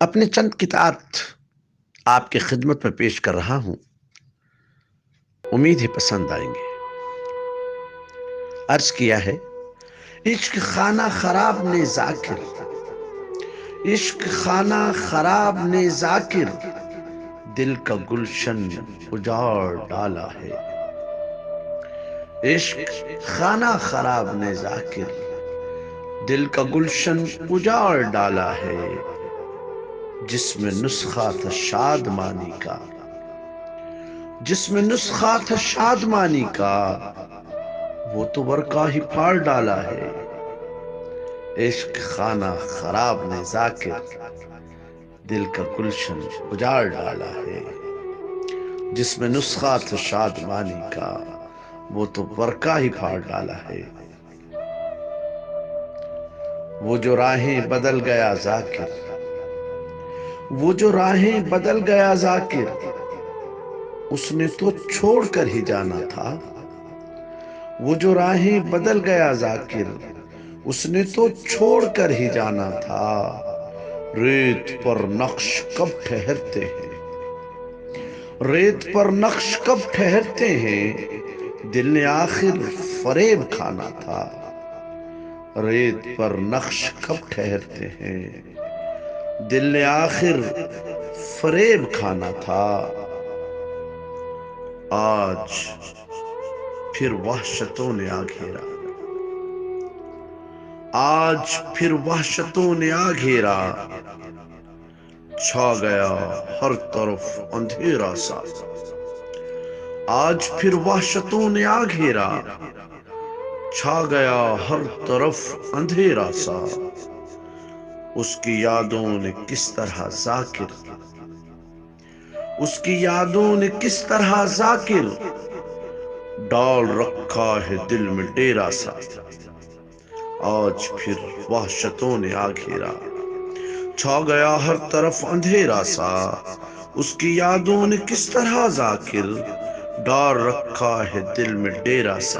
اپنے چند قطعات آپ کی خدمت میں پیش کر رہا ہوں، امید ہے پسند آئیں گے۔ عرض کیا ہے، عشق خانہ خراب نے ذاکر، عشق خانہ خراب نے ذاکر، دل کا گلشن اجاڑ ڈالا ہے۔ عشق خانہ خراب نے ذاکر، دل کا گلشن اجاڑ ڈالا ہے۔ جس میں نسخہ تھا شادمانی کا، جس میں نسخہ تھا شادمانی کا، وہ تو ورقہ ہی پھاڑ ڈالا ہے۔ عشق خانہ خراب نے ذاکر، دل کا گلشن اجاڑ ڈالا ہے۔ جس میں نسخہ تھا شادمانی کا، وہ تو ورقہ ہی پھاڑ ڈالا ہے۔ وہ جو راہیں بدل گیا ذاکر، وہ جو راہیں بدل گیا ذاکر، اس نے تو چھوڑ کر ہی جانا تھا۔ وہ جو راہیں بدل گیا ذاکر، اس نے تو چھوڑ کر ہی جانا تھا۔ ریت پر نقش کب ٹھہرتے ہیں، ریت پر نقش کب ٹھہرتے ہیں، دل نے آخر فریب کھانا تھا۔ ریت پر نقش کب ٹھہرتے ہیں، دل نے آخر فریب کھانا تھا۔ آج پھر وحشتوں نے آ گھیرا، آج پھر وحشتوں نے آ گھیرا، چھا گیا ہر طرف اندھیرا سا۔ آج پھر وحشتوں نے آ گھیرا، چھا گیا ہر طرف اندھیرا سا۔ اس کی یادوں نے کس طرح ذاکر، اس کی یادوں نے کس طرح ذاکر، ڈال رکھا ہے دل میں ڈیرا سا۔ آج پھر وحشتوں نے آ گھیرا، چھا گیا ہر طرف اندھیرا سا۔ اس کی یادوں نے کس طرح ذاکر، ڈال رکھا ہے دل میں ڈیرا سا۔